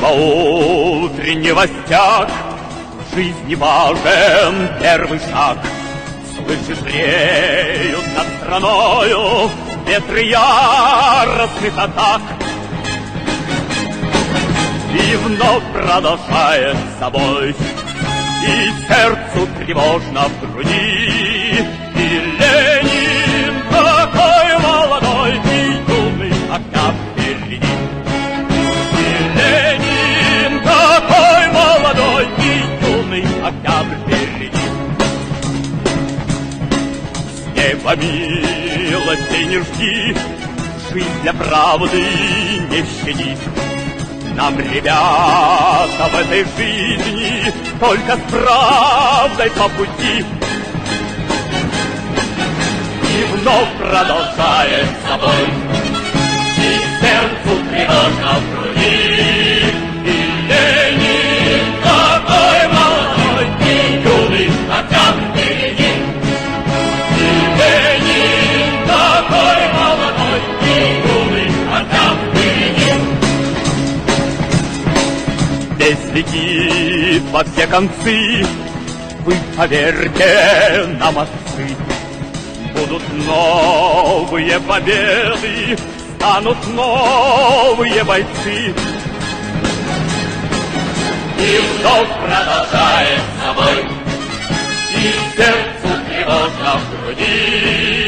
во утреннего стяг в жизни важен первый шаг. Слышишь, реют над страною ветры яростных атак. И вновь продолжает собой, и сердцу тревожно в груди. И Ленин такой молодой и юный опять впереди. И Ленин такой молодой и юный опять впереди. С неба милостей не жди, жизнь для правды не щадит. Нам, ребята, в этой жизни только с правдой по пути. И вновь продолжает собой, и сердцу тревожно в груди. И Ленин такой молодой и юный опять впереди. И Ленин такой молодой и юный опять впереди. Весь летит во все концы, вы поверьте нам, отцы. Будут новые победы, станут новые бойцы. И вновь продолжает собой, и сердцу тревожно в груди.